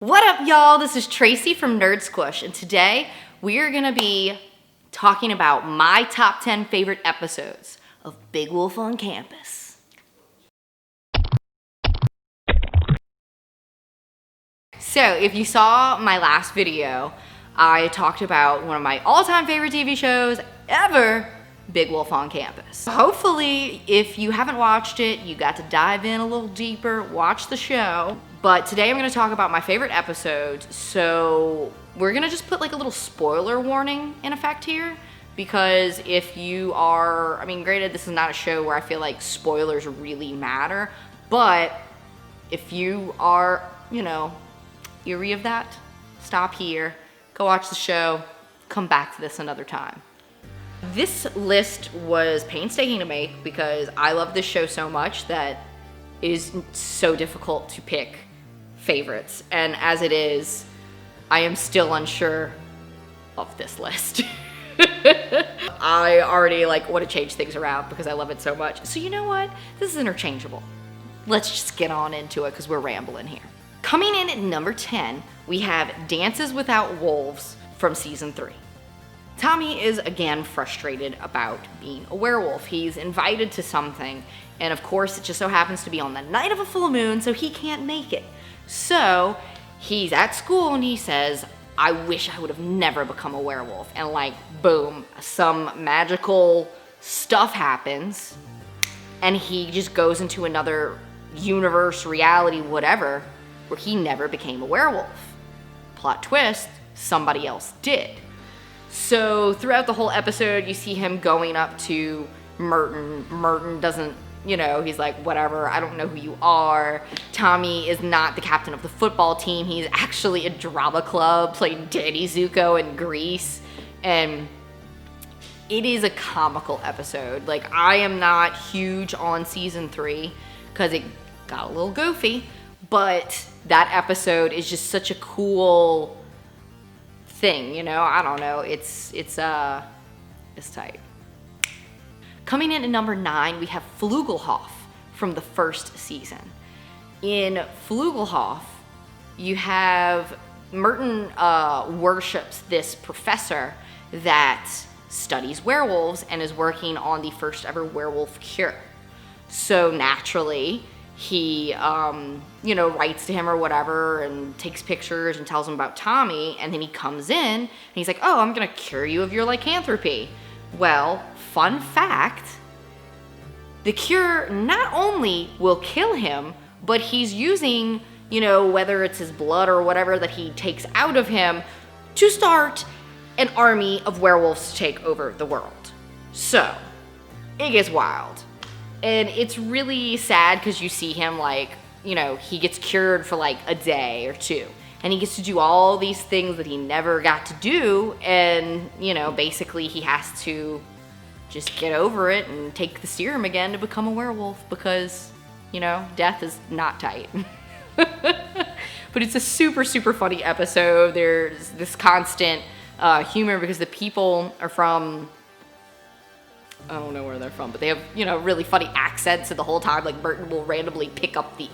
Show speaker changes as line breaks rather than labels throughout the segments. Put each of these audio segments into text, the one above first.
What up, y'all? This is Tracy from Nerd Squish, and today we are gonna be talking about my top 10 favorite episodes of Big Wolf on Campus. So, if you saw my last video, I talked about one of my all-time favorite TV shows ever, Big Wolf on Campus. Hopefully, if you haven't watched it, you got to dive in a little deeper, watch the show. But today I'm gonna talk about my favorite episodes, so we're gonna just put like a little spoiler warning in effect here, because if you are, granted, this is not a show where I feel like spoilers really matter, but if you are, eerie of that, stop here, go watch the show, come back to this another time. This list was painstaking to make because I love this show so much that it is so difficult to pick favorites. And as it is, I am still unsure of this list. I already want to change things around because I love it so much. So you know what? This is interchangeable. Let's just get on into it because we're rambling here. Coming in at number 10, we have Dances Without Wolves from season 3. Tommy is again frustrated about being a werewolf. He's invited to something, and of course it just so happens to be on the night of a full moon, so he can't make it. So he's at school and he says, I wish I would have never become a werewolf. And boom, some magical stuff happens, and he just goes into another universe, reality, whatever, where he never became a werewolf. Plot twist, somebody else did. So throughout the whole episode, you see him going up to Merton. Merton doesn't, he's like, whatever, I don't know who you are. Tommy is not the captain of the football team. He's actually a drama club playing Danny Zuko in Greece. And it is a comical episode. I am not huge on season 3 because it got a little goofy, but that episode is just such a cool thing, I don't know, it's tight. Coming in at number 9, we have Flogalhoff from the first season. In Flogalhoff, you have Merton worships this professor that studies werewolves and is working on the first ever werewolf cure. So naturally, he, writes to him or whatever and takes pictures and tells him about Tommy, and then he comes in and he's like, oh, I'm gonna cure you of your lycanthropy. Well, fun fact, the cure not only will kill him, but he's using, whether it's his blood or whatever that he takes out of him to start an army of werewolves to take over the world. So, it gets wild. And it's really sad because you see him he gets cured for a day or two. And he gets to do all these things that he never got to do. And, basically he has to just get over it and take the serum again to become a werewolf because, death is not tight. But it's a super, super funny episode. There's this constant humor because the people are from, I don't know where they're from, but they have, really funny accents, and the whole time, Merton will randomly pick up the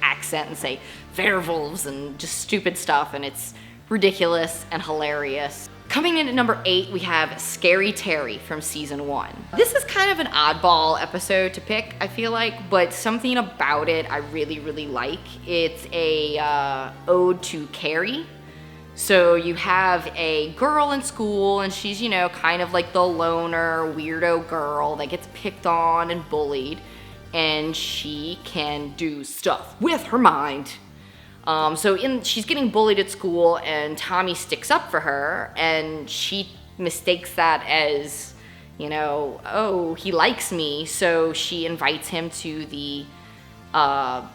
accent and say werewolves and just stupid stuff, and it's ridiculous and hilarious. Coming in at number 8, we have Scary Terry from season 1. This is kind of an oddball episode to pick, I feel like, but something about it I really, really like. It's a ode to Carrie. So you have a girl in school, and she's, kind of like the loner, weirdo girl that gets picked on and bullied, and she can do stuff with her mind. She's getting bullied at school, and Tommy sticks up for her, and she mistakes that as, oh, he likes me, so she invites him to the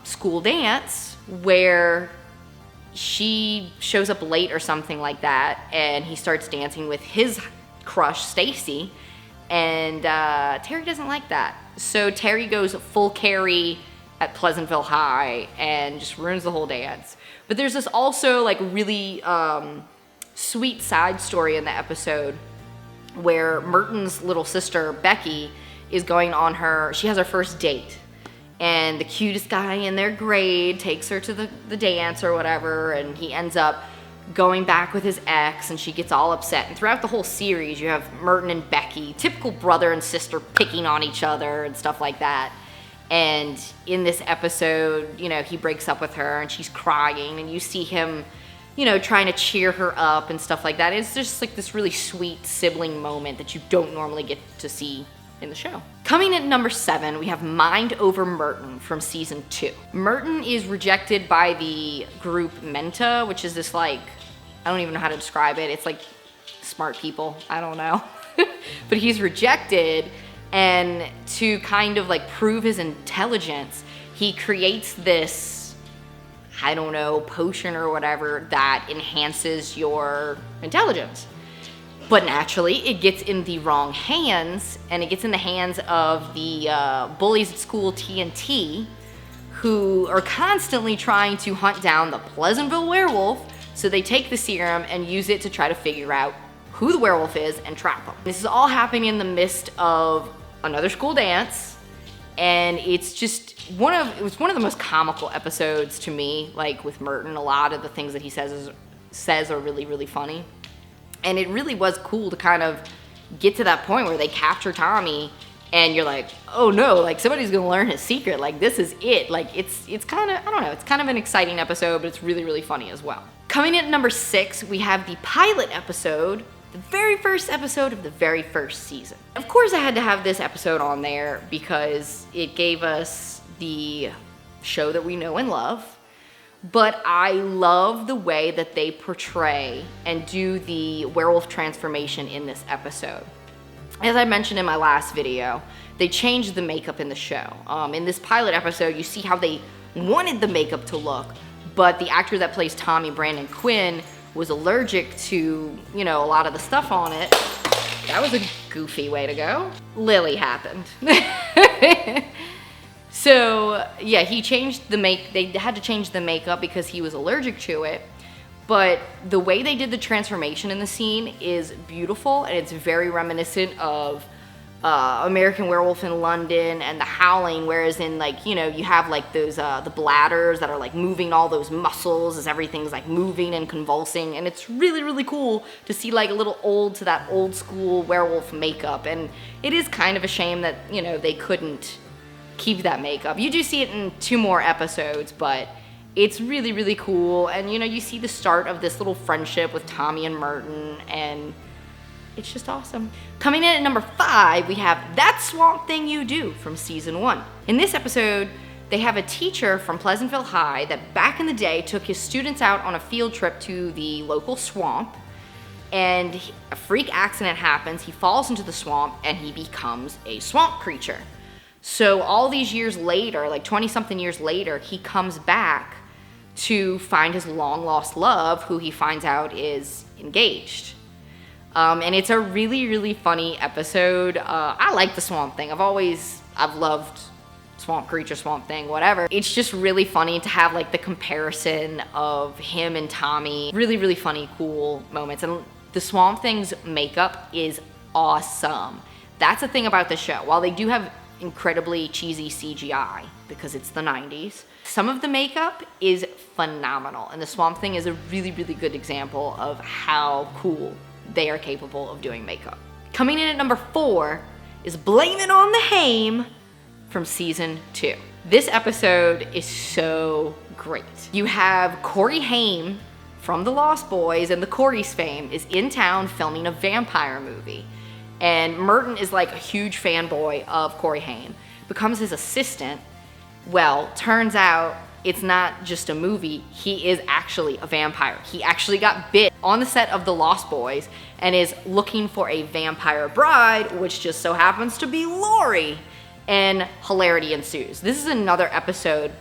school dance where she shows up late or something like that, and he starts dancing with his crush, Stacy, and Terry doesn't like that. So Terry goes full Carrie at Pleasantville High and just ruins the whole dance. But there's this also really sweet side story in the episode where Merton's little sister, Becky, is going on she has her first date. and the cutest guy in their grade takes her to the dance or whatever, and he ends up going back with his ex, and she gets all upset. And throughout the whole series, you have Merton and Becky, typical brother and sister, picking on each other and stuff like that. And in this episode, you know, he breaks up with her and she's crying, and you see him, you know, trying to cheer her up and stuff like that. It's just like this really sweet sibling moment that you don't normally get to see in the show. Coming in at number 7, we have Mind Over Merton from season 2. Merton is rejected by the group Menta, which is this, like, I don't even know how to describe it. It's like smart people. I don't know. But he's rejected, and to kind of like prove his intelligence, he creates this, I don't know, potion or whatever that enhances your intelligence. But naturally, it gets in the wrong hands, and it gets in the hands of the bullies at school, TNT, who are constantly trying to hunt down the Pleasantville werewolf. So they take the serum and use it to try to figure out who the werewolf is and trap him. This is all happening in the midst of another school dance, and it's just it was one of the most comical episodes to me. Like with Merton, a lot of the things that he says are really, really funny. And it really was cool to kind of get to that point where they capture Tommy, and you're like, oh no, like somebody's gonna learn his secret. Like this is it. Like it's kind of, I don't know, it's kind of an exciting episode, but it's really, really funny as well. Coming in at number 6, we have the pilot episode, the very first episode of the very first season. Of course, I had to have this episode on there because it gave us the show that we know and love. But I love the way that they portray and do the werewolf transformation in this episode. As I mentioned in my last video, they changed the makeup in the show. In this pilot episode, you see how they wanted the makeup to look, but the actor that plays Tommy, Brandon Quinn, was allergic to, you know, a lot of the stuff on it. That was a goofy way to go. Lily happened. So yeah, they had to change the makeup because he was allergic to it. But the way they did the transformation in the scene is beautiful, and it's very reminiscent of American Werewolf in London and The Howling, whereas in, like, you know, you have like those the bladders that are like moving all those muscles as everything's like moving and convulsing, and it's really, really cool to see like a little ode to that old school werewolf makeup. And it is kind of a shame that, you know, they couldn't keep that makeup. You do see it in 2 more episodes, but it's really, really cool. And you know, you see the start of this little friendship with Tommy and Merton, and it's just awesome. Coming in at number 5, we have That Swamp Thing You Do from season 1. In this episode, they have a teacher from Pleasantville High that back in the day took his students out on a field trip to the local swamp, and a freak accident happens. He falls into the swamp and he becomes a swamp creature. So all these years later, like 20-something years later, he comes back to find his long-lost love, who he finds out is engaged. And it's a really, really funny episode. I like the Swamp Thing. I've loved swamp creature, swamp thing, whatever. It's just really funny to have like the comparison of him and Tommy. Really, really funny, cool moments. And the Swamp Thing's makeup is awesome. That's the thing about the show. While they do have incredibly cheesy CGI because it's the 90s, some of the makeup is phenomenal, and the Swamp Thing is a really, really good example of how cool they are capable of doing makeup. Coming in at number 4 is Blame It on the Hame from season 2. This episode is so great. You have Corey Hame from The Lost Boys and the Corey's fame is in town filming a vampire movie. And Merton is like a huge fanboy of Corey Hame, becomes his assistant. Well, turns out it's not just a movie, he is actually a vampire. He actually got bit on the set of The Lost Boys and is looking for a vampire bride, which just so happens to be Lori. And hilarity ensues. This is another episode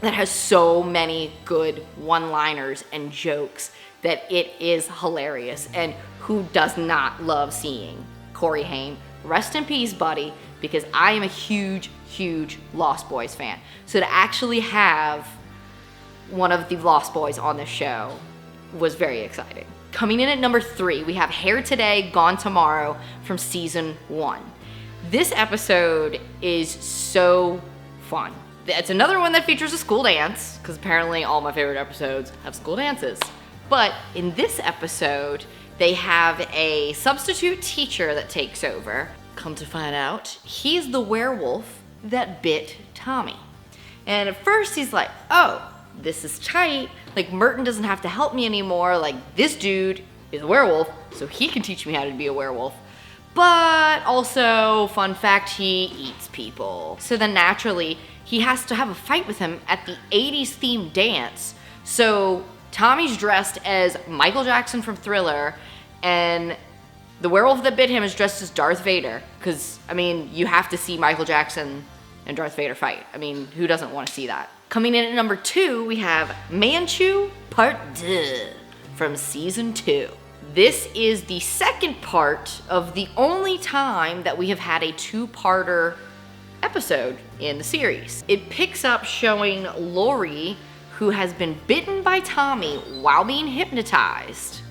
that has so many good one-liners and jokes that it is hilarious. And who does not love seeing Corey Hame? Rest in peace, buddy, because I am a huge, huge Lost Boys fan. So to actually have one of the Lost Boys on the show was very exciting. Coming in at number 3, we have Hair Today, Gone Tomorrow from season 1. This episode is so fun. It's another one that features a school dance, because apparently all my favorite episodes have school dances. But in this episode, they have a substitute teacher that takes over. Come to find out, he's the werewolf that bit Tommy. And at first he's like, oh, this is tight. Like, Merton doesn't have to help me anymore. Like, this dude is a werewolf, so he can teach me how to be a werewolf. But also, fun fact, he eats people. So then naturally, he has to have a fight with him at the 80s themed dance. So Tommy's dressed as Michael Jackson from Thriller, and the werewolf that bit him is dressed as Darth Vader. Because, I mean, you have to see Michael Jackson and Darth Vader fight. I mean, who doesn't want to see that? Coming in at number 2, we have Manchu Part D from season 2. This is the second part of the only time that we have had a 2-parter episode in the series. It picks up showing Lori, who has been bitten by Tommy while being hypnotized.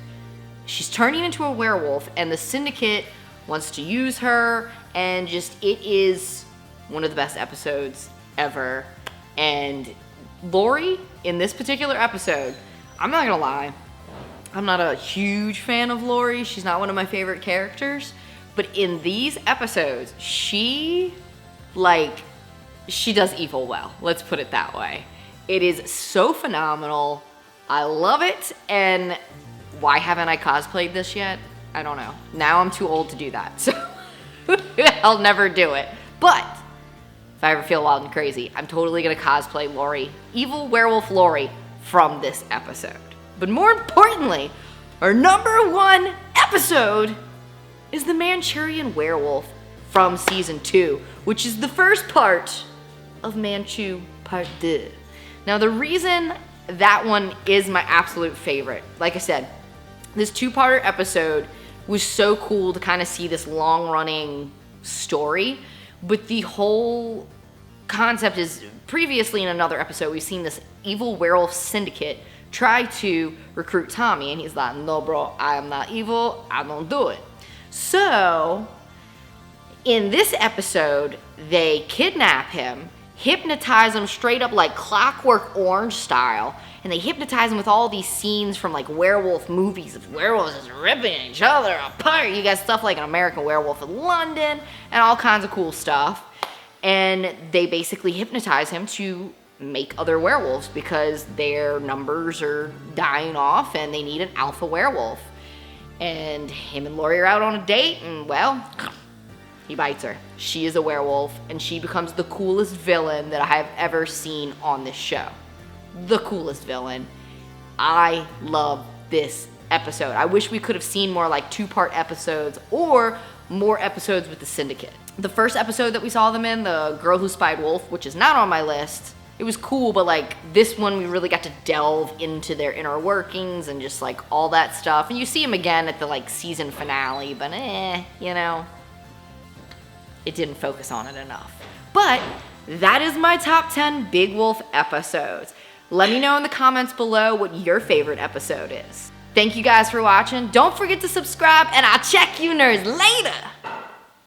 She's turning into a werewolf, and the syndicate wants to use her, and just, it is one of the best episodes ever. And Lori, in this particular episode, I'm not gonna lie, I'm not a huge fan of Lori. She's not one of my favorite characters. But in these episodes, she does evil well. Let's put it that way. It is so phenomenal. I love it. And why haven't I cosplayed this yet? I don't know. Now I'm too old to do that. So I'll never do it. But if I ever feel wild and crazy, I'm totally gonna cosplay Lori, evil werewolf Lori, from this episode. But more importantly, our number 1 episode is the Manchurian Werewolf from season 2, which is the first part of Manchu Part D. Now, the reason that one is my absolute favorite, like I said, this 2-parter episode was so cool to kind of see this long-running story, but the whole concept is, previously in another episode, we've seen this evil werewolf syndicate try to recruit Tommy, and he's like, no bro, I am not evil, I don't do it. So in this episode, they kidnap him, hypnotize him straight up like Clockwork Orange style, and they hypnotize him with all these scenes from like werewolf movies of werewolves just ripping each other apart. You got stuff like An American Werewolf in London and all kinds of cool stuff. And they basically hypnotize him to make other werewolves because their numbers are dying off and they need an alpha werewolf. And him and Lori are out on a date, and well, he bites her. She is a werewolf, and she becomes the coolest villain that I have ever seen on this show. The coolest villain. I love this episode. I wish we could have seen more like 2-part episodes or more episodes with the syndicate. The first episode that we saw them in, The Girl Who Spied Wolf, which is not on my list, it was cool, but like this one we really got to delve into their inner workings and just like all that stuff. And you see them again at the like season finale, but you know, it didn't focus on it enough. But that is my top 10 Big Wolf episodes. Let me know in the comments below what your favorite episode is. Thank you guys for watching. Don't forget to subscribe, and I'll check you nerds later.